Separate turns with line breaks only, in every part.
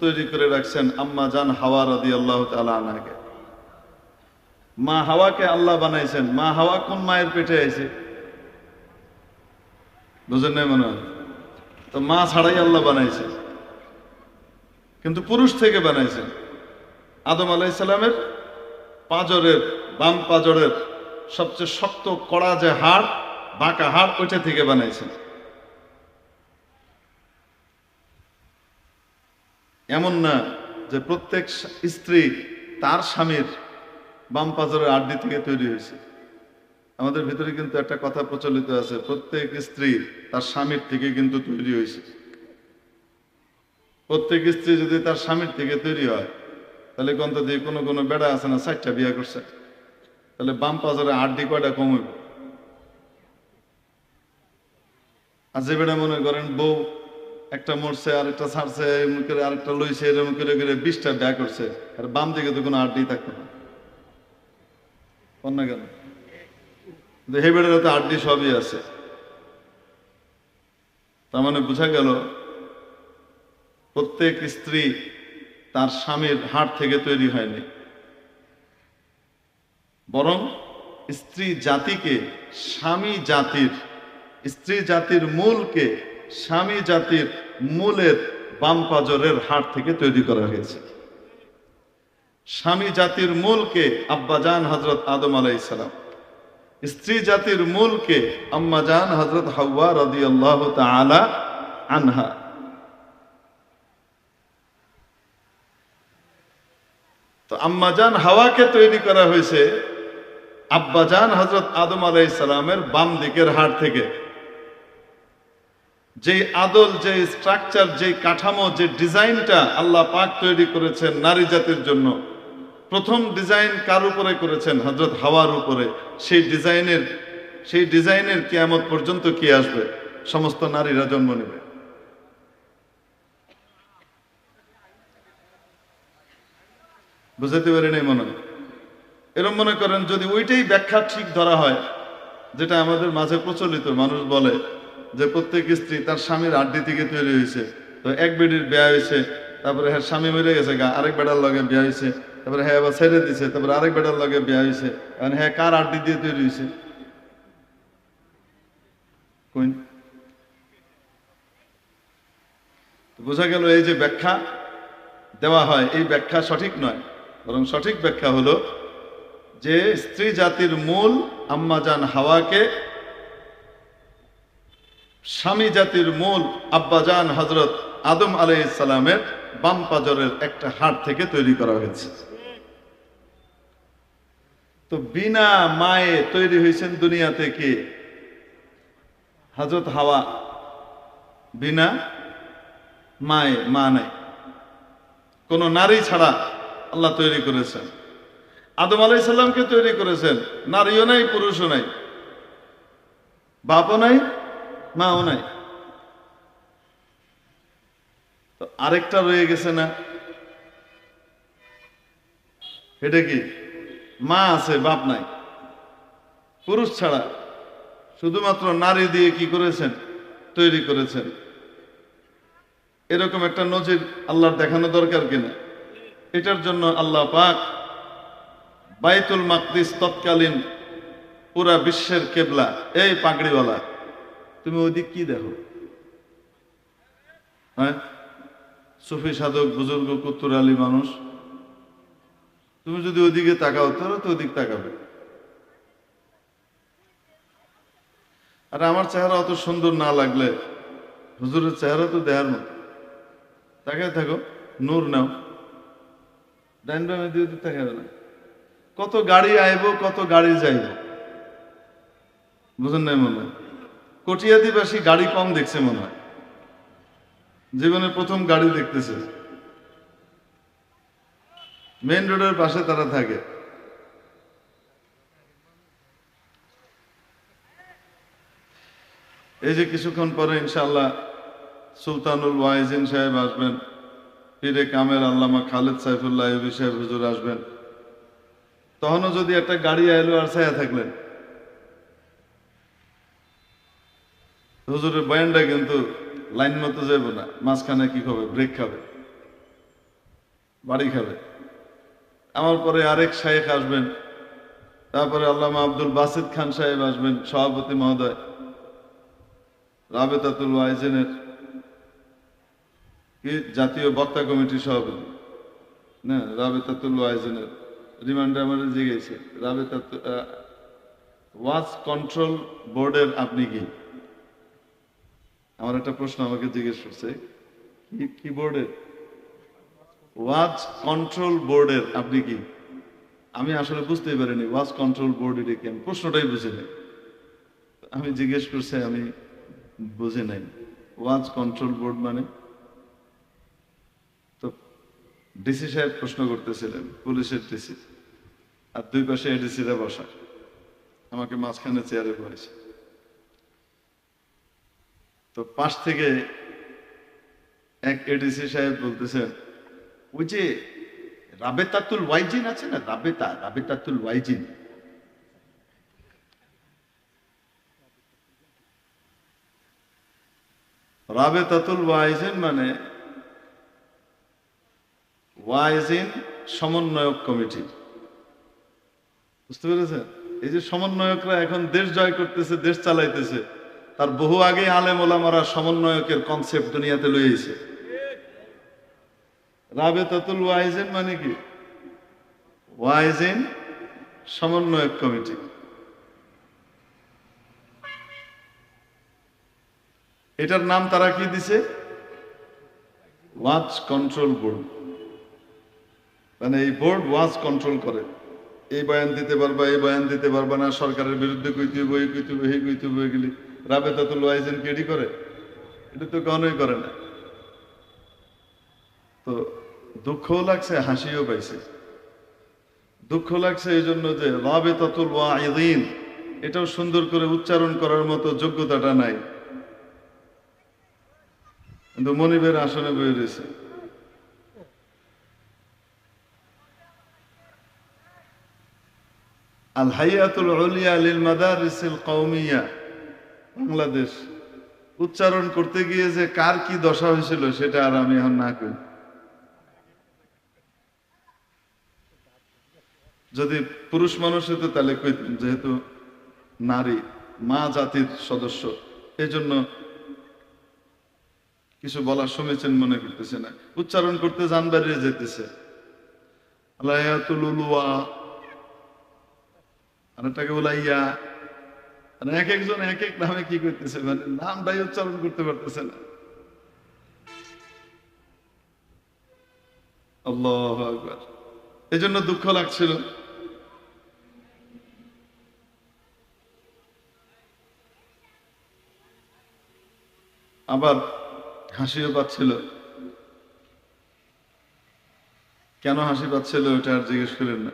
তৈরি করে রাখছেন আম্মা জান হাওয়া রাদিয়াল্লাহু তাআলা আনহাকে। মা হাওয়াকে আল্লাহ বানাইছেন। মা হাওয়া কোন মায়ের পেটে আছে? বুঝেন নাই মনে হয়? তো মা ছাড়াই আল্লাহ বানাইছেন, কিন্তু পুরুষ থেকে বানাইছেন। আদম আলাইহিস সালামের পাঁজরের, বাম পাঁজরের সবচেয়ে শক্ত কড়া যে হাড়, বাঁকা হাড়, ওইটা থেকে বানাইছেন। এমন না যে প্রত্যেক স্ত্রী তার স্বামীর বাম পাঁজরের আড্ডি থেকে তৈরি হয়েছে। আমাদের ভিতরে কিন্তু একটা কথা প্রচলিত আছে, প্রত্যেক স্ত্রী তার স্বামীর থেকে কিন্তু তৈরি হয়েছে। প্রত্যেক স্ত্রী যদি তার স্বামীর থেকে তৈরি হয়, তাহলে কন্ত দিয়ে কোনো কোনো বেড়া আছে না 4টা বিয়ে করছে, তাহলে বাম পাঁজরে আড্ডি কয়টা কম হইব? আর যে বেড়া মনে করেন বউ একটা মরছে, আরেকটা ছাড়ছে, এমন করে আরেকটা লইছে, এরকম করে করে 20টা বিয়ে করছে, আর বাম দিকে তো কোনো আড্ডি থাকতো না। অন্য কেন? হে বেড়ার তো আড্ডি সবই আছে। তার মানে বোঝা গেল প্রত্যেক স্ত্রী তার স্বামীর হাড় থেকে তৈরি হয়নি, বরং স্ত্রী জাতিকে স্বামী জাতির, স্ত্রী জাতির মূলকে স্বামী জাতির মূলের বাম পাঁজরের হাড় থেকে তৈরি করা হয়েছে। স্বামী জাতির মূলকে আব্বাজান হযরত আদম আলাইহিস সালাম, স্ত্রী জাতির মূলকে আম্মাজান হযরত হাওয়া রাদিয়াল্লাহু তাআলা আনহা। তো আম্মাজান হাওয়াকে তৈরি করা হয়েছে আব্বাজান হযরত আদম আলাইহিস সালামের বাম দিকের হাড় থেকে। যে আদল, যে স্ট্রাকচার, যে কাঠামো, যে ডিজাইনটা আল্লাহ পাক তৈরি করেছেন নারী জাতির জন্য, প্রথম ডিজাইন কার উপরে করেছেন? হযরত হাওয়ার উপরে। সেই ডিজাইনের কিয়ামত পর্যন্ত কি আসবে? সমস্ত নারীরা জন্ম নেবে। বুঝাতে পারি নাই মনে হয়? এরকম মনে করেন যদি ওইটাই ব্যাখ্যা ঠিক ধরা হয়, যেটা আমাদের মাঝে প্রচলিত, মানুষ বলে যে প্রত্যেক স্ত্রী তার স্বামীর আড্ডি থেকে তৈরি হয়েছে। তো এক বেডির বিয়ে হয়েছে, তারপরে হ্যাঁ স্বামী মরে গেছে, আরেক বেটার লগে বিয়ে হয়েছে, তারপরে হ্যাঁ আবার ছেড়ে দিছে, তারপরে আরেক বেটার লগে বিয়ে হয়েছে। এখন হ্যাঁ কার আড্ডি দিয়ে তৈরি হয়েছে? বোঝা গেল এই যে ব্যাখ্যা দেওয়া হয়, এই ব্যাখ্যা সঠিক নয়, বরং সঠিক ব্যাখ্যা হলো যে স্ত্রী জাতির মূল আম্মাজান হাওয়াকে স্বামী জাতির মূল আব্বাজান হযরত আদম আলাইহিস সালামের বাম পাঁজরের একটা হাড় থেকে তৈরি করা হয়েছে। তো বিনা মায়ে তৈরি হয়েছেন দুনিয়াতে কে? হযরত হাওয়া। বিনা মায়ে, মা নাই, কোন নারী ছাড়া আল্লাহ তৈরি করেছেন। আদম আলাইহিস সালামকে তৈরি করেছেন, নারীও নাই, পুরুষও নাই, বাপও নাই, মাও নাই। তো আরেকটা রয়ে গেছে না? এটা কি? মা আছে, বাপ নাই, পুরুষ ছাড়া শুধুমাত্র নারী দিয়ে কি করেছেন? তৈরি করেছেন। এরকম একটা নজির আল্লাহর দেখানো দরকার কিনা? এটার জন্য আল্লাহ পাক বাইতুল মাকদিস, তৎকালীন পুরা বিশ্বের কেবলা, এই পাগড়িওয়ালা, তুমি ওইদিক কি দেখো? হ্যাঁ, সুফি সাধক বুজুর্গ কুত্তুর আলী মানুষ, তুমি যদি ওইদিকে তাকাও তাহলে তো ওইদিক তাকাবে। আর আমার চেহারা অত সুন্দর না লাগলে হুজুরের চেহারা তো দেখার মতো, তাকায় থাকো, নূর নাও, ডাইন বামে দিয়ে তাকাবে না। কত গাড়ি আইব, কত গাড়ি যাইব, বুঝেন নাই মনে হয়? কটিয়াদিবাসী গাড়ি কম দেখছে মনে হয়, জীবনে প্রথম গাড়ি দেখতেছে। মেইন রোডের পাশে তারা থাকে। এই যে কিছুক্ষণ পরে ইনশাআল্লাহ সুলতানুল ওয়াইজিন সাহেব আসবেন, পীরে কামেল আল্লামা খালেদ সাইফুল্লাহ আইয়ুবী সাহেব হুজুর আসবেন। তখনও যদি একটা গাড়ি আইলো আর ছায়া থাকলেন, হুজুরের বয়ানটা কিন্তু লাইন মতো যাবে না, মাঝখানে কি হবে? ব্রেক খাবে। বাড়ি খাবে। আমার পরে আরেক শায়েখ আসবেন, তারপরে আল্লামা আব্দুল বাসিত খান সাহেব আসবেন, সভাপতি মহোদয়, রাবেতাতুল ওয়াইজিনের কি জাতীয় বক্তা কমিটির সভাপতি না, রাবেতাতুল ওয়াইজিনের রিমান্ডে আমার জিজ্ঞেসে রাবেতাতুল ওয়াজ কন্ট্রোল বোর্ডের আপনি কি? আমার একটা প্রশ্ন আমাকে জিজ্ঞেস করছে, কি বোর্ডের? ওয়াজ কন্ট্রোল বোর্ডের আপনি কি? আমি আসলে বুঝতেই পারিনি ওয়াজ কন্ট্রোল বোর্ড এটা কি, আমি প্রশ্নটাই বুঝি নাই। আমি জিজ্ঞেস করছি, আমি বুঝি নাই ওয়াজ কন্ট্রোল বোর্ড মানে। তো ডিসি সাহেব প্রশ্ন করতেছিলেন, পুলিশের ডিসি, আর দুই পাশে এডিসিরা বসা, আমাকে মাঝখানে চেয়ারে বসেছে। তো পাশ থেকে এক এডিসি সাহেব বলতেছেন, ওই যে রাবেতাতুল ওয়াইজিন আছে না, রাবেতাতুল ওয়াইজিন, রাবেতাতুল ওয়াইজিন মানে ওয়াইজিন সমন্বয়ক কমিটি। বুঝতে পেরেছেন? এই যে সমন্বয়করা এখন দেশ জয় করতেছে, দেশ চালাইতেছে, তার বহু আগে আলেম ওলামারা সমন্বয়কের কনসেপ্ট দুনিয়াতে লইয়েছে। রাবেতাতুল ওয়াইজিন মানে কি? ওয়াইজিন সমন্বয়ক কমিটি। এটার নাম তারা কি দিছে? ওয়াজ কন্ট্রোল বোর্ড। মানে এই বোর্ড ওয়াজ কন্ট্রোল করে, এই বয়ান দিতে পারবা, এই বয়ান দিতে পারবা না, সরকারের বিরুদ্ধে কইতে হবে, এই কইতে হবে, এই কইতে হবে, এগুলি রাবেতাতুল ওয়াইজিন কি এটি করে? এটা তো কখনোই করে না। তো দুঃখও লাগছে, হাসিও পাইছে। দুঃখ লাগছে এই জন্য যে রাবেতাতুল ওয়াইজিন এটাও সুন্দর করে উচ্চারণ করার মতো যোগ্যতাটা নাই, কিন্তু মনিবের আসনে বয়ে রয়েছে। আল হাইয়াতুল উলিয়া লিল মাদারিসিল কওমিয়া বাংলাদেশ, উচ্চারণ করতে গিয়ে যে কার কি দশা হয়েছিল সেটা আর আমি এখন না করি। যদি পুরুষ মানুষ হতো তাহলে কইতাম, যেহেতু নারী মা জাতির সদস্য, এই জন্য কিছু বলার সমীচীন মনে করতেছে না, উচ্চারণ করতে জান বাড়িয়ে যেতেছে। আলাইয়াতুল উলুয়া, আরেকটাকে উলাইয়া, মানে এক একজন এক এক নামে কি করতেছে, মানে নামটাই উচ্চারণ করতে পারতেছে না। আল্লাহু আকবার। এই জন্য দুঃখ লাগছিল। আবার হাসিও পাচ্ছিল। কেন হাসি পাচ্ছিল ওটা আর জিজ্ঞেস করেন না,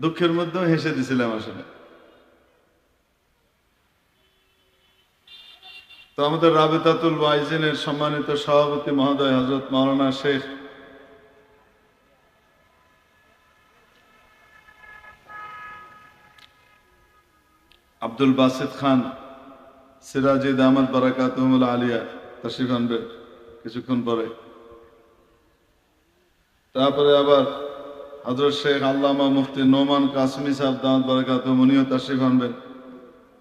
দুঃখের মধ্যেও হেসে দিছিলাম আসলে। তো আমাদের রাবেতাতুল ওয়াইজিনের সম্মানিত সভাপতি মহোদয় হযরত মাওলানা শেখ আব্দুল বাসিত খান সিরাজি দামাত বারাকাতুহুল আলিয়া তাশরীফ আনবেন কিছুক্ষণ পরে। তারপরে আবার হযরত শেখ আল্লামা মুফতি নোমান কাসমি সাহেব দামাত বারাকাতুহু উনিও তাশরীফ আনবেন।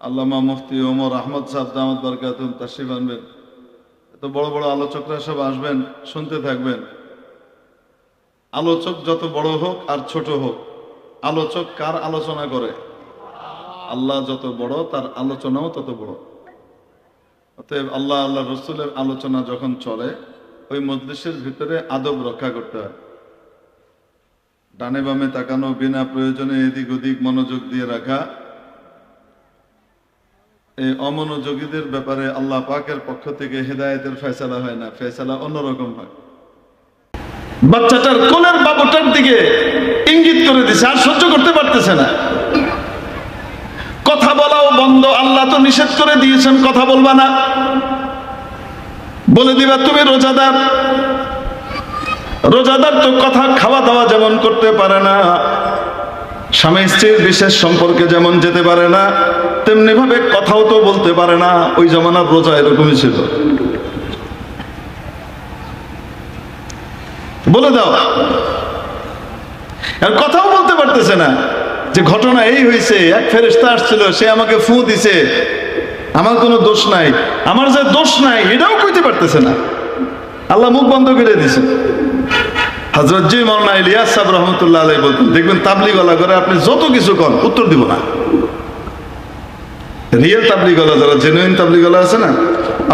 আল্লামা মুফতি ওমর আহমদ সাহেব দামাত বারাকাতুহু তাশরীফ আনবেন। এত বড় বড় আলোচকরা সব আসবেন, শুনতে থাকবেন। আলোচক যত বড় হোক আর ছোট হোক, আলোচক কার আলোচনা করে? আল্লাহ যত বড় তার আলোচনাও তত বড়। অতএব আল্লাহ আল্লাহ রসুলের আলোচনা যখন চলে, ওই মজলিসের ভিতরে আদব রক্ষা করতে হয়। ডানে বামে তাকানো, বিনা প্রয়োজনে এদিক ওদিক মনোযোগ দিয়ে রাখা, এই অমনোযোগীদের ব্যাপারে আল্লাহ পাকের পক্ষ থেকে হেদায়েতের ফয়সালা হয় না, ফয়সালা অন্যরকম হয়। বাচ্চাটার কোলের বাবুটার দিকে ইঙ্গিত করে দিছে, আর সহ্য করতে পারতেছে না। কথা বলাও বন্ধ, আল্লাহ তো নিষেধ করে দিয়েছেন কথা বলবা না। বলে দিবা তুমি রোজাদার, রোজাদার তো কথা খাওয়া দাওয়া যেমন করতে পারে না, স্বামী স্ত্রীর বিশেষ সম্পর্কে যেমন যেতে পারে না, তেমনি ভাবে কথাও তো বলতে পারে না। ওই জামানার রোজা এরকমই ছিল। বলে দাও আর কথাও বলতে পারতেছে না যে ঘটনা এই হয়েছে, এক ফেরেশতা আসছিল, সে আমাকে ফু দিছে, আমার কোনো দোষ নাই, আমার যে দোষ নাই এটাও কইতে পারতেছে না। আল্লাহ মুখ বন্ধ করে দিছে। হযরত জি মাওলানা ইলিয়াস সাহেব রহমতুল্লাহ আলাইহি বলতেন, দেখবেন তাবলীগওয়ালা করে আপনি যত কিছু কন উত্তর দিব না। রিয়েল তাবলীগওয়ালা, যারা জেনুইন তাবলীগওয়ালা আছে না,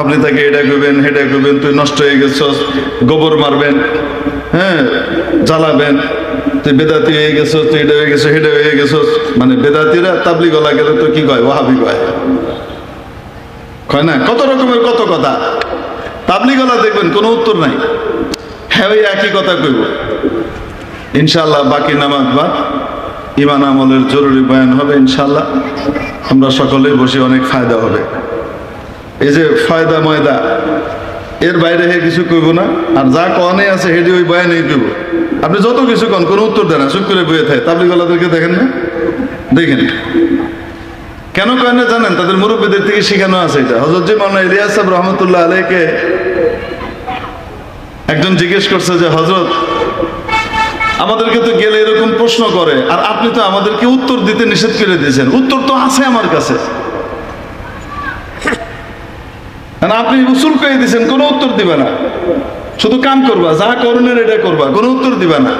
আপনি তাকে এটা করবেন হেটা করবেন, তুই নষ্ট হয়ে গেছস, গোবর মারবেন, হ্যাঁ জ্বালাবেন, তুই বেদাতি হয়ে গেছস, তুই এটা হয়ে গেছো হেটা হয়ে গেছস। মানে বেদাতিরা তাবলীগওয়ালা গেলে তো কি কয়, ওয়াহাবি কয় না, কত রকমের কত কথা। তাবলীগওয়ালা দেখবেন কোনো উত্তর নাই, হ্যাঁ ওই একই কথা কইব। ইনশাআল্লাহ বাকি নামাজ বাদ ঈমান আমলের জরুরি বয়ান হবে ইনশাআল্লাহ। আমরা সকলেই বসে অনেক ফায়দা হবে। এই যে ফায়দা ময়দা এর বাইরে হে কিছু কইব না, আর যা কনে আছে হেডি ওই বয়ানেই কইব। আপনি যত কিছু কন কোনো উত্তর দেন না, চুপ করে বয়ে থাকে। তাবলীগওয়ালাদেরকে দেখেন না, দেখেন কেন কয় না জানেন? তাদের মুরব্বীদের থেকে শেখানো আছে এটা। হযরত জি মাওলানা ইলিয়াস সাহেব রহমতুল্লাহ আলাইহিকে একজন জিজ্ঞেস করছে যে হযরত, আমাদেরকে তো গেলে এরকম প্রশ্ন করে, আর আপনি তো আমাদেরকে উত্তর দিতে নিষেধ করে দিয়েছেন। উত্তর তো আছে আমার কাছে, আপনি উসুল করে দিয়েছেন, কোনো উত্তর দিবে না, শুধু কাম করবা, যা করণের এটা করবা, কোনো উত্তর দিবা না।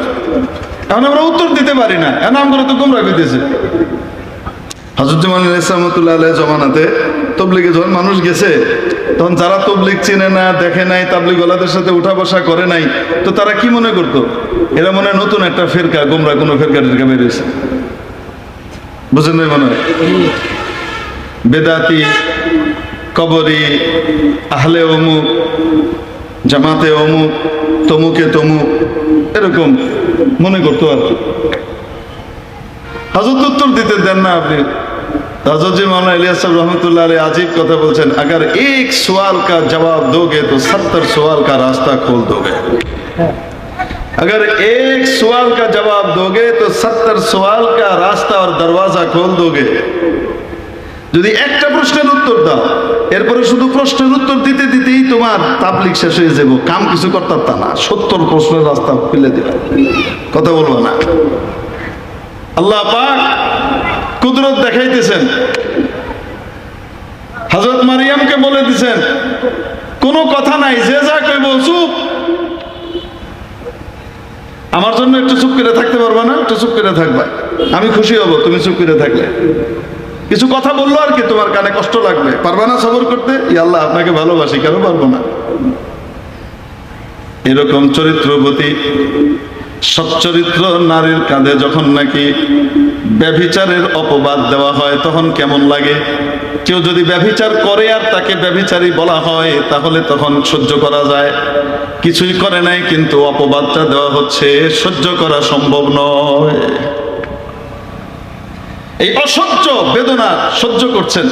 এখন আমরা উত্তর দিতে পারি না, এখন আমরা তো গোমরাহ করতেছে। হযরত মাওলানা ইলিয়াস রহমাতুল্লাহ আলাইহি জমানাতে তাবলীগে যখন মানুষ গেছে, তখন যারা তাবলীগ চিনে না, দেখে নাই, তাবলীগওয়ালাদের সাথে উঠা বসা করে নাই, তো তারা কি মনে করতো, এরা মনে হয় নতুন একটা ফেরকা, গোমরাহ কোনো ফেরকা টেরকা বেরিয়েছে। বুঝেন নাই মনে হয়? বেদাতি, কবরি, আহলে অমুক, জামাতে অমুক, তমুকে তমুক, এরকম মনে করতো আর কি। হযরত উত্তর দিতে দেন না আপনি। हज़रत जी मौलाना इलियास साहब रहमतुल्लाह अलैह अजीब कथा बोलছেন, अगर एक सवाल का जवाब दोगे तो 70 सवाल का रास्ता खोल दोगे। अगर एक सवाल का जवाब दोगे तो 70 सवाल का रास्ता और दरवाजा खोल दोगे। যদি একটা প্রশ্নের উত্তর দাও, এরপরে শুধু প্রশ্নের উত্তর দিতে দিতেই তোমার তাবলীগ শেষ হয়ে যাবে, কাম কিছু করতে পারতা না, 70 প্রশ্নের রাস্তা খুলে দিবে, কথা বলবো না। আল্লাহ পাক কুদরত দেখাইতেছেন। হযরত মারিয়ামকে বলে দিয়েছেন কোনো কথা নাই, যে যা কইব চুপ। আমার জন্য একটু চুপ করে থাকতে পারবা না? একটু চুপ করে থাকবা, আমি খুশি হব তুমি চুপ করে থাকলে। কিছু কথা বললো আর কি, তোমার কানে কষ্ট লাগবে, পারবা না সবর করতে? ইয়া আল্লাহ আপনাকে ভালোবাসি, কেন পারবো না? এরকম চরিত্রবতী সচ্চরিত্র নারীর কাঁধে যখন নাকি ব্যভিচারের অপবাদ দেওয়া হয় তখন কেমন লাগে? কেউ যদি ব্যভিচার করে আর তাকে ব্যভিচারী বলা হয় তাহলে তখন সহ্য করা যায়, কিছুই করে নাই কিন্তু অপবাদটা দেওয়া হচ্ছে, সহ্য করা সম্ভব নয়। এই অসহ্য বেদনা সহ্য করছেন।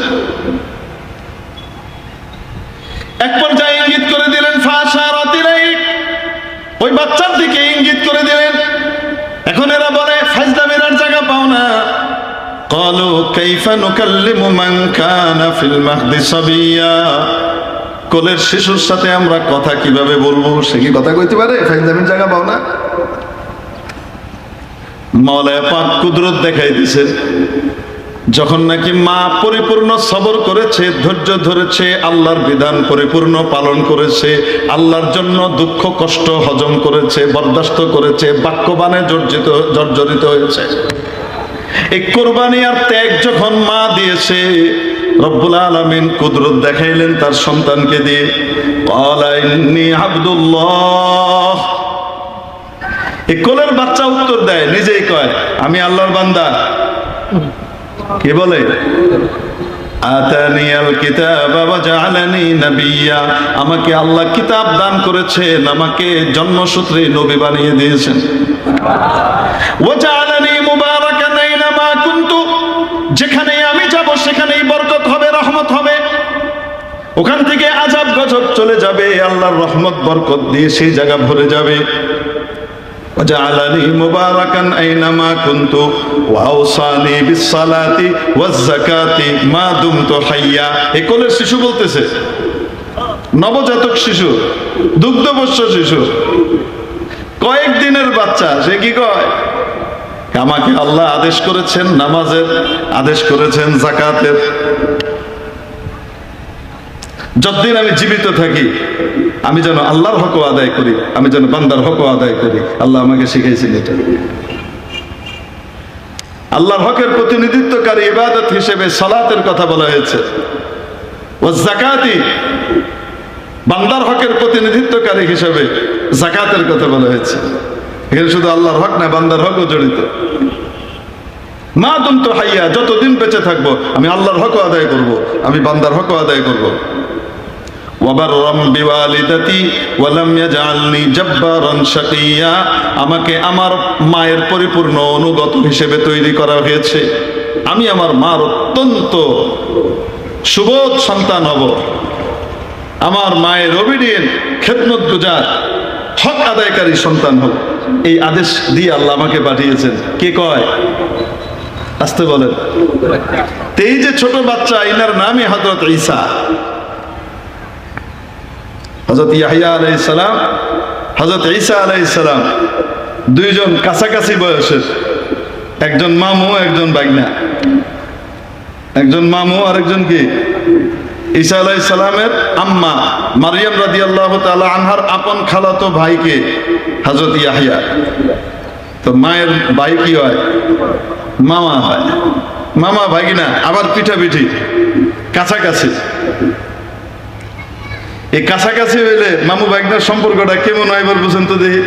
এক পর্যায়ে ইঙ্গিত করে দিলেন, ফাশারাত ইলাইক, ওই বাচ্চার দিকে ইঙ্গিত করে দিলেন। এখন এরা বলে ফাজলামির আর জায়গা পাও না। ক্বালু কাইফা নুকাল্লিমু মান কানা ফিল মাহদি সাবিয়্যা, কোলের শিশুর সাথে আমরা কথা কিভাবে বলবো? সে কি কথা কইতে পারে? ফাজলামির জায়গা পাও না। মাওলানা পাক কুদরত দেখাই দিয়েছেন, যখন নাকি মা পরিপূর্ণ সবর করেছে, ধৈর্য ধরেছে, আল্লাহর বিধান পরিপূর্ণ পালন করেছে, আল্লাহর জন্য দুঃখ কষ্ট হজম করেছে, বরদাস্ত করেছে, বাক্যবাণে জর্জরিত হয়েছে, এই কোরবানি আর ত্যাগ যখন মা দিয়েছে, রব্বুল আলামিন কুদরত দেখাইলেন তার সন্তানকে দিয়ে। ক্বালা ইন্নী আব্দুল্লাহ, এই কোলের বাচ্চা উত্তর দেয়, নিজেই কয় আমি আল্লাহর বান্দা। কি বলে? আতানিয়াল কিতাবা ওয়া জাআলানি নাবিয়্যা, আমাকে আল্লাহ কিতাব দান করেছেন, আমাকে জন্মসূত্রে নবী বানিয়ে দিয়েছেন। ওয়া জাআলানি মুবারাকান আইনামা কুনতু, যেখানেই আমি যাব সেখানেই বরকত হবে, রহমত হবে, ওখান থেকে আযাব গজব চলে যাবে, আল্লাহর রহমত বরকত দিয়ে সেই জায়গা ভরে যাবে। وجعلني مباركا أينما كنت وأوصاني بالصلاة والزكاة ما دمت حيا। এই কোলের শিশু বলতেছে, নবজাতক শিশু, দুগ্ধবৎস শিশু, কয়েকদিনের বাচ্চা, সে কি কয়? আমাকে আল্লাহ আদেশ করেছেন নামাজের, আদেশ করেছেন যাকাতের। যতদিন আমি জীবিত থাকি আমি যেন আল্লাহর হক আদায় করি, আমি যেন বান্দার হক আদায় করি। আল্লাহ আমাকে শিখাইছেন এটা। আল্লাহর হকের প্রতিনিধিত্বকারী ইবাদত হিসেবে সালাতের কথা বলা হয়েছে, ও যাকাতি বান্দার হকের প্রতিনিধিত্বকারী হিসেবে যাকাতের কথা বলা হয়েছে। এখানে শুধু আল্লাহর হক না, বান্দার হকও জড়িত। মা দুমতু হাইয়া, যতদিন বেঁচে থাকবো আমি আল্লাহর হক আদায় করব, আমি বান্দার হক আদায় করব। ওয়াবাররাম বিওয়ালিদাতি ওয়া লাম ইয়াজআলনি জাব্বারান শাকিয়া, আমাকে আমার মায়ের পরিপূর্ণ অনুগত হিসেবে তৈরি করা হয়েছে। আমি আমার মার অত্যন্ত সুবোধ সন্তান হব, আমার মায়ের অবিডিয়েন্ট খেদমত গুজার হক আদায়কারী সন্তান হব। এই আদেশ দিয়ে আল্লাহ আমাকে পাঠিয়েছেন। কে কয়? আসতে বলেন। এই যে ছোট বাচ্চা, ইনার নামই হযরত ঈসা। হযরত ইয়াহইয়া আলাইহিস সালাম, হযরত ঈসা আলাইহিস সালাম দুইজন কাছাকাছি বয়সের, একজন মামু একজন ভাগনা। একজন মামু আর একজন কি? ঈসা আলাইহিস সালামের আম্মা মারইয়াম রাদিয়াল্লাহু তাআলা আনহার আপন খালাতো ভাইকে হযরত ইয়াহইয়া। তো মায়ের ভাই কি হয়? মামা হয়। মামা ভাগিনা আবার পিঠাপিঠি, কাছাকাছি। এই কাছাকাছি হইলে মামু ভাগনার সম্পর্কটা কেমন হয় এবার বুঝেন তো দেখি।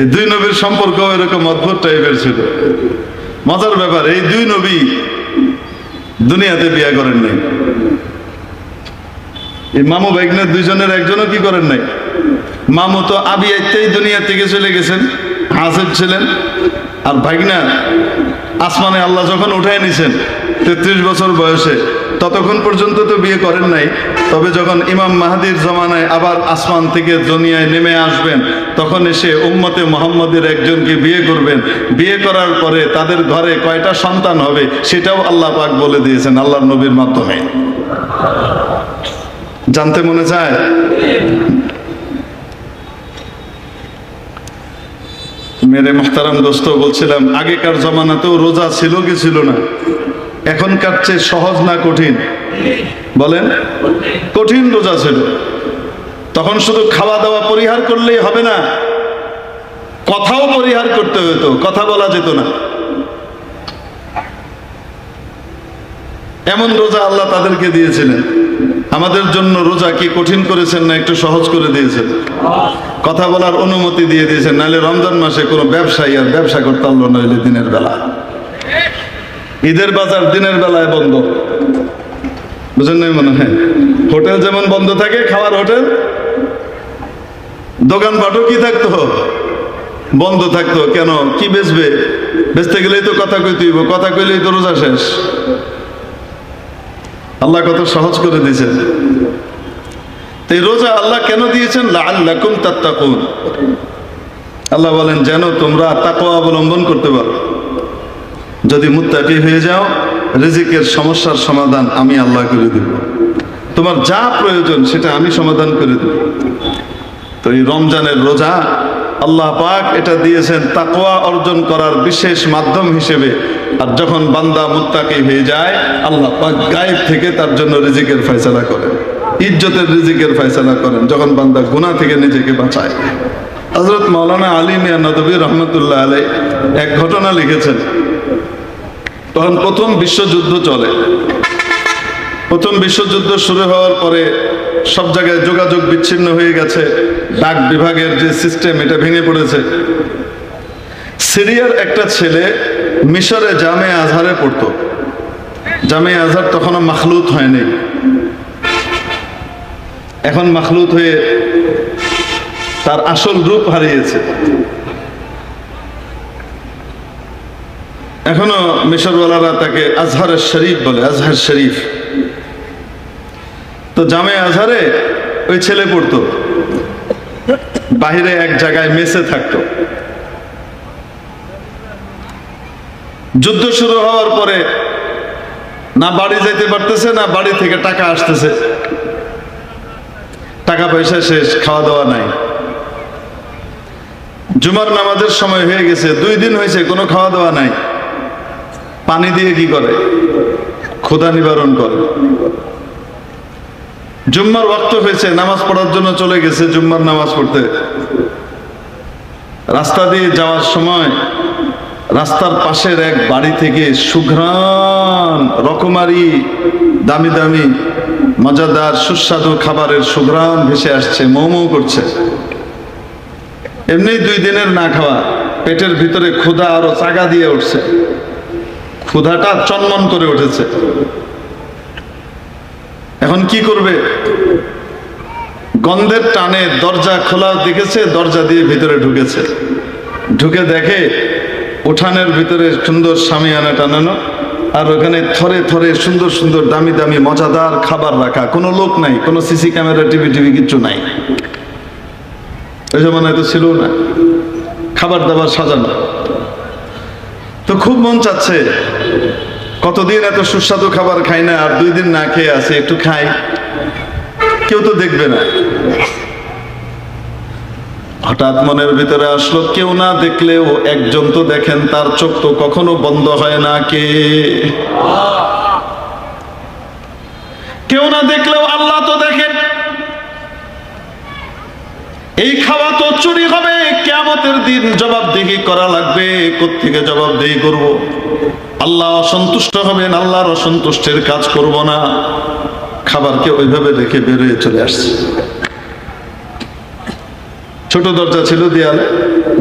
এই দুই নবীর সম্পর্ক এরকম অদ্ভুত টাইপের ছিল। মজার ব্যাপার, এই দুই নবী দুনিয়াতে বিয়ে করেন নাই। এই মামু ভাগনার দুইজনের একজনও কি করেন নাই। মামু তো আবিয়াতেই দুনিয়া থেকে চলে গেছেন, হাসেব ছিলেন। আর ভাগনা আসমানে আল্লাহ যখন উঠায় নিছেন 33 বছর বয়সে, ততক্ষণ পর্যন্ত তো বিয়ে করেন নাই। তবে যখন ইমাম মাহদির জমানায় আবার আসমান থেকে দুনিয়ায় নেমে আসবেন, তখন এসে উম্মতে মুহাম্মদের একজনকে বিয়ে করবেন। বিয়ে করার পরে তাদের ঘরে কয়টা সন্তান হবে সেটাও আল্লাহ পাক বলে দিয়েছেন আল্লাহর নবীর মাধ্যমে। জানতে মনে চায়? মেরে মুহতারাম দোস্ত, বলছিলাম আগেকার জমানাতেও রোজা ছিল কি ছিল না? এখনকার চেয়ে সহজ না কঠিন? বলেন। কঠিন রোজা ছিল। তখন শুধু খাওয়া দাওয়া পরিহার করলেই হবে না, কথাও পরিহার করতে হতো, কথা বলা যেত না। এমন রোজা আল্লাহ তাদেরকে দিয়েছিলেন। আমাদের জন্য রোজা কি কঠিন করেছেন না একটু সহজ করে দিয়েছেন? কথা বলার অনুমতি দিয়ে দিয়েছেন। নাহলে রমজান মাসে কোনো ব্যবসায়ী আর ব্যবসা করতে পারলো না, হইলে দিনের বেলা। ঈদের বাজার দিনের বেলায় বন্ধ, বুঝেন নাই মনে হয়? হোটেল যেমন বন্ধ থাকে, খাওয়ার হোটেল, দোকানপাটও কি থাকতো? বন্ধ থাকতো। কেন? কি বেচবে? বেচতে গেলেই তো কথা কইতে হইব, কথা কইলেই তো রোজা শেষ। আল্লাহ কত সহজ করে দিয়েছেন। এই রোজা আল্লাহ কেন দিয়েছেন? লাআল্লাকুম তাত্তাকুন। আল্লাহ বলেন যেন তোমরা তাকওয়া অবলম্বন করতে পারো। যদি মুত্তাকি হয়ে যাও, রিজিকের সমস্যার সমাধান আমি আল্লাহ করে দেব। তোমার যা প্রয়োজন সেটা আমি সমাধান করে দেব। তো এই রমজানের রোজা আল্লাহ পাক এটা দিয়েছেন তাকওয়া অর্জন করার বিশেষ মাধ্যম হিসেবে। আর যখন বান্দা মুত্তাকি হয়ে যায়, আল্লাহ পাক গায়েব থেকে তার জন্য রিজিকের ফয়সালা করেন, ইজ্জতের রিজিকের ফয়সালা করেন, যখন বান্দা গুনাহ থেকে নিজেকে বাঁচায়। হযরত মাওলানা আলী মিয়া নদভী রহমতুল্লাহ আলাইহি এক ঘটনা লিখেছেন। তখন প্রথম বিশ্বযুদ্ধ চলে। প্রথম বিশ্বযুদ্ধ শুরু হওয়ার পরে সব জায়গায় যোগাযোগ বিচ্ছিন্ন হয়ে গেছে, ডাক বিভাগের যে সিস্টেম এটা ভেঙে পড়েছে। সিরিয়ার একটা ছেলে মিশরে জামে আজহারে পড়তো। জামে আজহার তখনও মাখলুত হয়নি, এখন মাখলুত হয়ে তার আসল রূপ হারিয়েছে। এখনো মিশরওয়ালারা তাকে আজহারের শরীফ বলে, আজহার শরীফ। তো জামে আজহারে ওই ছেলে পড়তো, বাহিরে এক জায়গায় মেসে থাকতো। যুদ্ধ শুরু হওয়ার পরে না বাড়ি যেতে পারতেছে, না বাড়ি থেকে টাকা আসতেছে। টাকা পয়সা শেষ, খাওয়া দাওয়া নাই। জুমার নামাজের সময় হয়ে গেছে, 2 দিন হয়েছে, কোনো খাওয়া দাওয়া নাই। পানি দিয়ে কি করে? ক্ষুধা নিবারণ করে। জুম্মার ওয়াক্ত হয়েছে, নামাজ পড়ার জন্য চলে গেছে জুম্মার নামাজ পড়তে। রাস্তা দিয়ে যাওয়ার সময় রাস্তার পাশের এক বাড়ি থেকে সুঘ্রাণ, রকমারি দামি দামি মজাদার সুস্বাদু খাবারের সুঘ্রাণ ভেসে আসছে, মৌ মৌ করছে। এমনি 2 দিনের না খাওয়া, পেটের ভিতরে ক্ষুধা আরো চাগা দিয়ে উঠছে, ক্ষুধাটা চনমন করে উঠেছে। এখন কি করবে? গন্ধের টানে দরজা খোলা দেখেছে, দরজা দিয়ে ভিতরে ঢুকেছে। ঢুকে দেখে উঠানের ভিতরে সুন্দর শামিয়ানা টানানো, আর ওখানে থরে থরে সুন্দর সুন্দর দামি দামি মজাদার খাবার রাখা। কোনো লোক নাই, কোনো সিসি ক্যামেরা, টিভি কিচ্ছু নাই। ওই জমানায় তো ছিল না, খাবার দাবার সাজানো। তো খুব মন চাচ্ছে, কতদিন এত সুস্বাদু খাবার খাই না, আর 2 দিন না খেয়ে আছে, একটু খাই, কেউ তো দেখবে না। হঠাৎ মনের ভিতরে আসলো, কেউ না দেখলেও একজন তো দেখেন, তার চোখ তো কখনো বন্ধ হয় না। কে? কেউ না দেখলেও আল্লাহ তো দেখেন। এই খাওয়া তো চুরি হবে, কিয়ামতের দিন জবাবদিহি করা লাগবে। কোত্থেকে জবাবদিহি করব? আল্লাহ অসন্তুষ্ট হবেন, আল্লাহর অসন্তুষ্টের কাজ করব না। খাবারকে ওইভাবে রেখে বেরিয়ে চলে আসছে। ছোট দরজা ছিল দেয়ালে,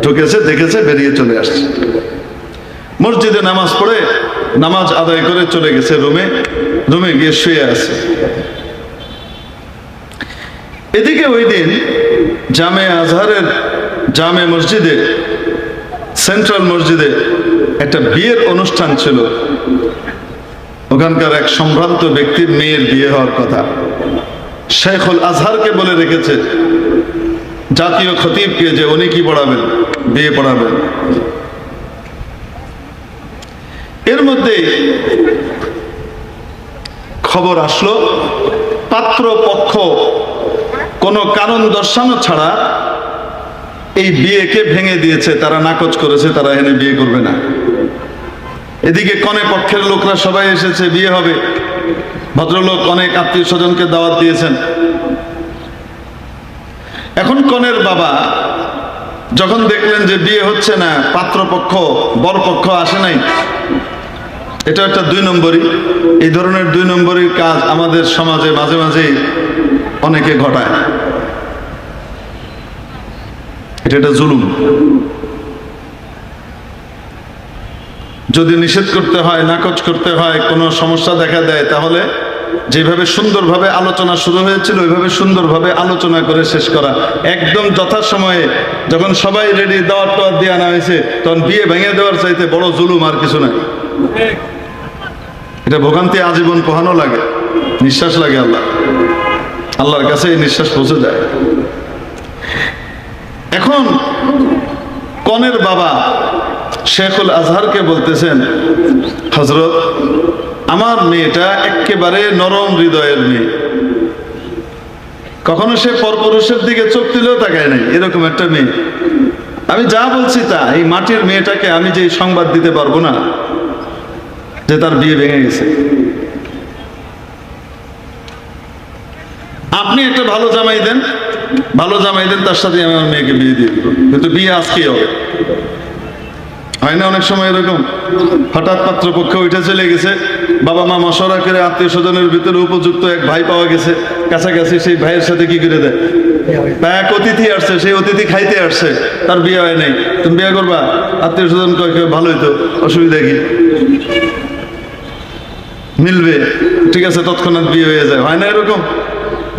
ঢুকেছে, দেখেছে, বেরিয়ে চলে আসছে। মসজিদে নামাজ পড়ে নামাজ আদায় করে চলে গেছে রুমে গিয়ে শুয়ে আছে। এদিকে ওই দিন জামে আজহারের জামে মসজিদে, সেন্ট্রাল মসজিদে একটা বিয়ের অনুষ্ঠান ছিল। ওখানকার এক সম্ভ্রান্ত ব্যক্তির মেয়ের বিয়ে হওয়ার কথা। শেখুল আজহারকে বলে রেখেছে, জাতীয় খতিবকে, যে উনি কি পড়াবেন? বিয়ে পড়াবেন। এর মধ্যে খবর আসলো, পাত্র পক্ষ কোনো কারণ দর্শানো ছাড়া এই বিয়েকে ভেঙে দিয়েছে, তারা নাকচ করেছে, তারা এখানে বিয়ে করবে না। এদিকে কনে পক্ষের লোকরা সবাই এসেছে, বিয়ে হবে। ভদ্রলোক অনেক আত্মীয় স্বজনকে দাওয়াত দিয়েছেন। এখন কনের বাবা যখন দেখলেন যে বিয়ে হচ্ছে না, পাত্রপক্ষ বরপক্ষ আসে নাই, এটা একটা 2 নম্বরই। এই ধরনের 2 নম্বরই কাজ আমাদের সমাজে মাঝে মাঝে অনেকে ঘটায়। এটা একটা জুলুম। যদি নিষেধ করতে হয়, নাকচ করতে হয়, কোনো সমস্যা দেখা দেয়, তাহলে যেভাবে সুন্দরভাবে আলোচনা শুরু হয়েছিল ওইভাবে সুন্দরভাবে আলোচনা করে শেষ করা। একদম যথাসময়ে যখন সবাই রেডি, দাওয়াত টাওয়াত দিয়ে আনা হয়েছে, তখন বিয়ে ভেঙে দেওয়ার চাইতে বড় জুলুম আর কিছু নাই। এটা ভোগান্তি আজীবন পোহানো লাগে, নিঃশ্বাস লাগে। আল্লাহর কাছে এই নিঃশ্বাস পৌঁছে যায়। এখন কনের বাবা শেখুল আজহারকে বলতেছেন, হযরত, আমার মেয়েটা একেবারে নরম হৃদয়ের মেয়ে, কখনো সে পরপুরুষের দিকে চোখ তুলেও তাকায় নাই, এরকম একটা মেয়ে। আমি যা বলছি তা, এই মাটির মেয়েটাকে আমি যে সংবাদ দিতে পারবো না যে তার বিয়ে ভেঙে গেছে। আপনি একটা ভালো জামাই দেন, তার সাথে আমি আমার মেয়েকে বিয়ে দিয়ে দিব, কিন্তু বিয়ে আজকেই হবে। হয় না অনেক সময় এরকম? হঠাৎ পাত্রপক্ষ ওইটা চলে গেছে, বাবা মা মশওয়ারা করে আত্মীয় স্বজনের ভিতরে উপযুক্ত এক ভাই পাওয়া গেছে, কাছাকাছি সেই ভাইয়ের সাথে কি করে দেয়? বা এক অতিথি আসছে, সেই অতিথি খাইতে আসছে, তার বিয়ে হয় নাই, তুমি বিয়ে করবা? আত্মীয় স্বজন কয় ভালোই তো, অসুবিধা কি? মিলবে, ঠিক আছে, তৎক্ষণাৎ বিয়ে হয়ে যায়। হয় না এরকম?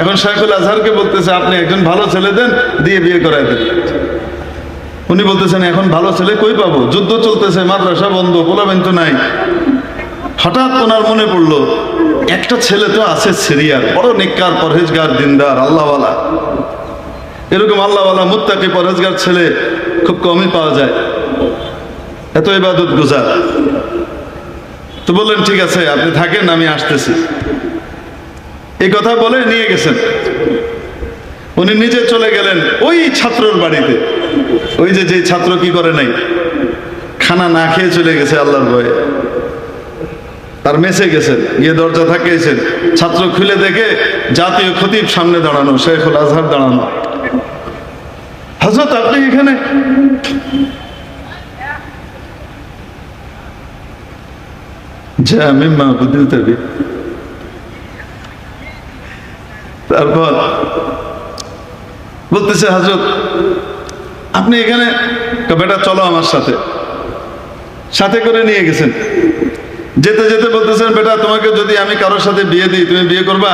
এখন শেখুল আজহারকে বলতেছে, আপনি একজন ভালো ছেলে দেন, দিয়ে বিয়ে করাই দেন। উনি বলতেছেন, এখন ভালো ছেলে কই পাবো? যুদ্ধ চলতেছে, মাদ্রাসা বন্ধ, পোলাবেন তো নাই। হঠাৎ ওনার মনে পড়লো, একটা ছেলে তো আছে সিরিয়ার, বড় নেককার, পরহেজগার, দিনদার, আল্লাহওয়ালা। এরকম আল্লাহওয়ালা, মুত্তাকি, পরহেজগার ছেলে খুব কমই পাওয়া যায়, এত ইবাদত গুজার। তো বললেন, ঠিক আছে, আপনি থাকেন, আমি আসতেছি। এই কথা বলে নিয়ে গেছেন। উনি নিজে চলে গেলেন ওই ছাত্রর বাড়িতে, ওই যে ছাত্র কি করে নাই, খানা না খেয়ে চলে গেছে আল্লাহর ভয়ে, তার মেসে গেছেন, গিয়ে দরজা থাকিয়েছেন, ছাত্র খুলে দেখে জাতীয় খতিব সামনে দাঁড়ানো, শেখুল আজহার দাঁড়ানো। হযরত আপনি এখানে? যা মিম্মা বুদিলতা বি। তারপর বলতেছে, হযরত আপনি এখানে? বেটা চলো আমার সাথে। সাথে করে নিয়ে গেছেন। যেতে যেতে বলতেছেন, বেটা তোমাকে যদি আমি কারোর সাথে বিয়ে দিই তুমি বিয়ে করবা?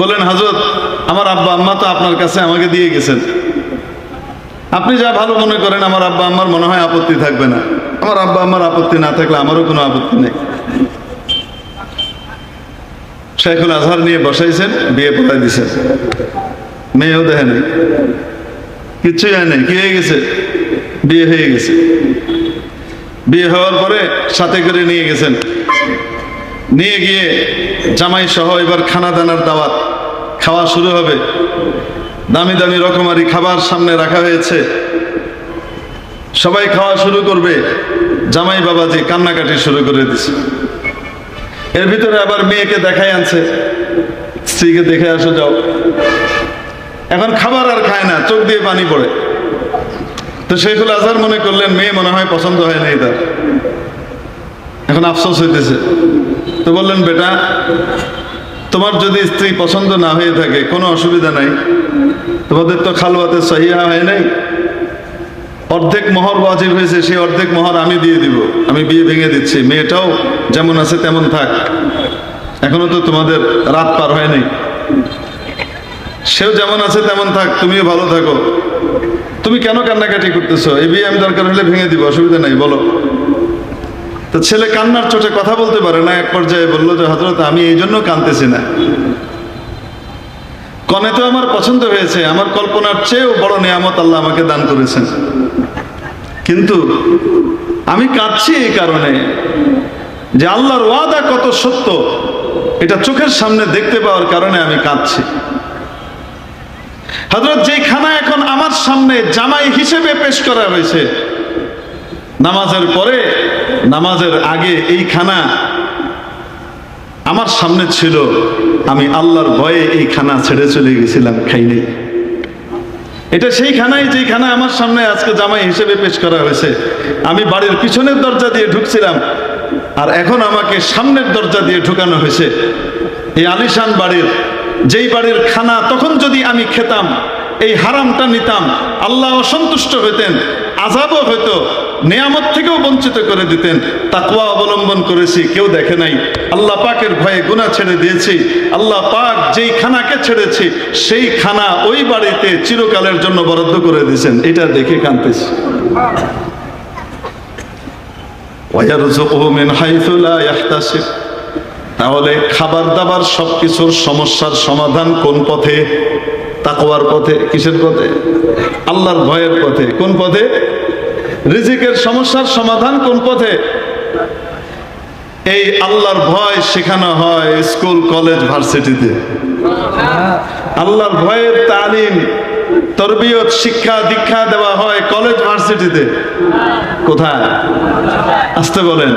বলেন, হযরত আমার আব্বা আম্মা তো আপনার কাছে আমাকে দিয়ে গেছেন, আপনি যা ভালো মনে করেন। আমার আব্বা আম্মার মনে হয় আপত্তি থাকবে না। আমার আব্বা আম্মার আপত্তি না থাকলে আমারও কোনো আপত্তি নেই। শেখুল আজহার নিয়ে বসাইছেন, বিয়ে পড়াই দিছেন। মেয়েও দেখে নেই, কিচ্ছুই হয় নাই। কি হয়ে গেছে? বিয়ে হয়ে গেছে। বিয়ে হওয়ার পরে সাথে করে নিয়ে গেছেন। নিয়ে গিয়ে জামাই সহ এবার খানা দানার দাওয়াত, খাওয়া শুরু হবে। দামি দামি রকমারি খাবার সামনে রাখা হয়েছে, সবাই খাওয়া শুরু করবে। জামাই বাবাজি কান্নাকাটি শুরু করে দিছে। এর ভিতরে আবার মেয়েকে দেখাই আনছে, স্ত্রীকে দেখে আসো যাও। এখন খাবার আর খায় না, চোখ দিয়ে পানি পড়ে। তো শেখুল আজহার মনে করলেন মেয়ে মনে হয় পছন্দ হয় নাই তার, এখন আফসোস হইতেছে। তো বললেন, বেটা তোমার যদি স্ত্রী পছন্দ না হয়ে থাকে কোনো অসুবিধা নাই, তোমাদের তো খালওয়াতে সহিহা হয় নাই, অর্ধেক মোহর ওয়াজিব হয়েছে, সেই অর্ধেক মোহর আমি দিয়ে দিব, আমি বিয়ে ভেঙে দিচ্ছি। মেয়েটাও যেমন আছে তেমন থাক, এখনো তো তোমাদের রাত পার হয় নাই, সেও যেমন আছে তেমন থাক, তুমিও ভালো থাকো। তুমি কেন কান্নাকাটি করতেছো? এই বিয়ে আমি দরকার হলে ভেঙে দিব, অসুবিধা নাই, বলো। তো ছেলে কান্নার চোটে কথা বলতে পারে না, এক পর্যায়ে বললো যে, হযরত আমি এই জন্য কাঁদতেছি না, কনে তো আমার পছন্দ হয়েছে, আমার কল্পনার চেয়েও বড় নিয়ামত আল্লাহ আমাকে দান করেছেন, কিন্তু আমি কাঁদছি এই কারণে যে আল্লাহর ওয়াদা কত সত্য এটা চোখের সামনে দেখতে পাওয়ার কারণে আমি কাঁদছি। হযরত যেই খানা এখন আমার সামনে জামাই হিসেবে পেশ করা হয়েছে, নামাজের পরে নামাজের আগে এই খানা আমার সামনে ছিল, আমি আল্লাহর ভয়ে এই খানা ছেড়ে চলে গেছিলাম, খাইনি। এটা সেই খানাই যেই খানা আমার সামনে আজকে জামাই হিসেবে পেশ করা হয়েছে। আমি বাড়ির পিছনের দরজা দিয়ে ঢুকছিলাম, আর এখন আমাকে সামনের দরজা দিয়ে ঢুকানো হয়েছে। এই আলিশান বাড়ির, যেই বাড়ির খানা তখন যদি আমি খেতাম, এই হারামটা নিতাম, আল্লাহ অসন্তুষ্ট হইতেন, আযাবও হইতো, নিয়ামত থেকেও বঞ্চিত করে দিতেন। তাকওয়া অবলম্বন করেছি, কেউ দেখে নাই, আল্লাহ পাকের ভয়ে গুনাহ ছেড়ে দিয়েছি। আল্লাহ পাক যেই খানাকে ছেড়েছি সেই খানা ওই বাড়িতে চিরকালের জন্য বরাদ্দ করে দিয়েছেন, এটা দেখে কাঁদতেছি। ওয়ায়ারযুকুহু মিন হাইসু লা ইয়াহতাসিব। তাহলে খাবার দাবার সবকিছুর সমস্যার সমাধান কোন পথে? তাকওয়ার পথে। কিসের পথে? আল্লাহর ভয়ের পথে। কোন পথে? রিজিকের সমস্যার সমাধান কোন পথে? এই আল্লাহর ভয় শেখানো হয় স্কুল, কলেজ, ভার্সিটিতে। আল্লাহর ভয়ের তালিম, তরবিয়ত, শিক্ষা দীক্ষা দেওয়া হয় কলেজ, ভার্সিটিতে। কোথায়? আসতে বলেন।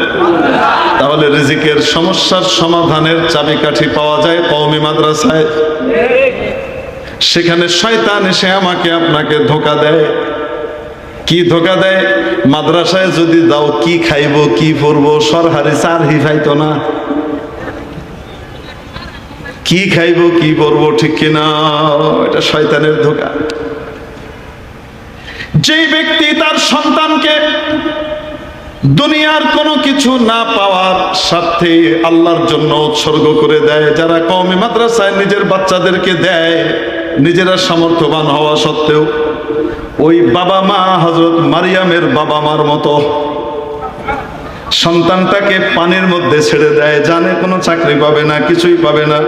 তাহলে রিজিকের সমস্যার সমাধানের চাবিকাঠি পাওয়া যায় কওমি মাদ্রাসায়। সেখানে শয়তান এসে আমাকে আপনাকে ধোঁকা দেয়। কি ধোঁকা দেয়? মাদ্রাসায় যদি দাও কি খাইবো, কি পরবো, সরহারি চার হিফাইতো না, কি খাইবো কি পরবো, ঠিক কিনা? এটা শয়তানের ধোঁকা। যে ব্যক্তি তার সন্তানকে দুনিয়ার কোনো কিছু না পাওয়ার স্বার্থে আল্লাহর জন্য উৎসর্গ করে দেয়, যারা কওমি মাদ্রাসায় নিজের বাচ্চাদেরকে দেয় নিজেরা সামর্থ্যবান হওয়া সত্ত্বেও, ওই বাবা মা হযরত মারিয়ামের বাবা মার মতো সন্তানটাকে পানির মধ্যে ছেড়ে দেয়, জানে কোনো চাকরি পাবে না, কিছুই পাবে না,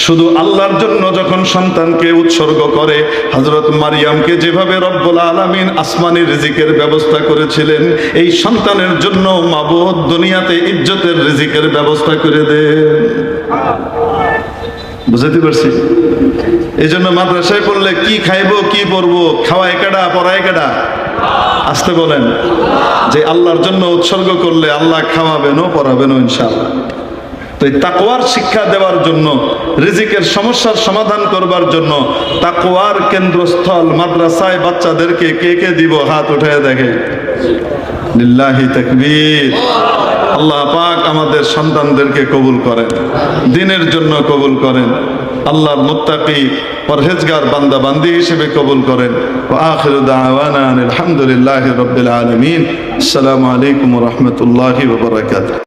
শুধু আল্লাহর জন্য যখন সন্তানকে উৎসর্গ করে, হযরত মারিয়ামকে যেভাবে রব্বুল আলামিন আসমানি রিজিকের ব্যবস্থা করেছিলেন, এই সন্তানের জন্য মাবুদ দুনিয়াতে ইজ্জতের রিজিকের ব্যবস্থা করে দেন। বুঝতে পারছি? এই জন্য মাদ্রাসায় পড়লে কি খাইবো কি পড়বো, খাওয়ায় কেডা পড়ায় কেডা? আসতে বলেন। যে আল্লাহর জন্য উৎসর্গ করলে আল্লাহ খাওয়াবেনও পড়াবেনও ইনশাআল্লাহ। তো এই তাকওয়ার শিক্ষা দেওয়ার জন্য, রিজিকের সমস্যার সমাধান করবার জন্য তাকওয়ার কেন্দ্রস্থল মাদ্রাসায় বাচ্চাদেরকে কে কে দিব? হাত উঠায় দেখে। লিল্লাহি তাকবীর। আল্লাহ পাক আমাদের সন্তানদেরকে কবুল করেন, দ্বীনের জন্য কবুল করেন, আল্লাহর মুত্তাকি পরহেজগার বান্দা বান্দি হিসেবে কবুল করেন। ওয়া আখিরু দাওয়ানা আলহামদুলিল্লাহি রাব্বিল আলামিন। আসসালামু আলাইকুম ওয়া রাহমাতুল্লাহি ওয়া বারাকাতুহু।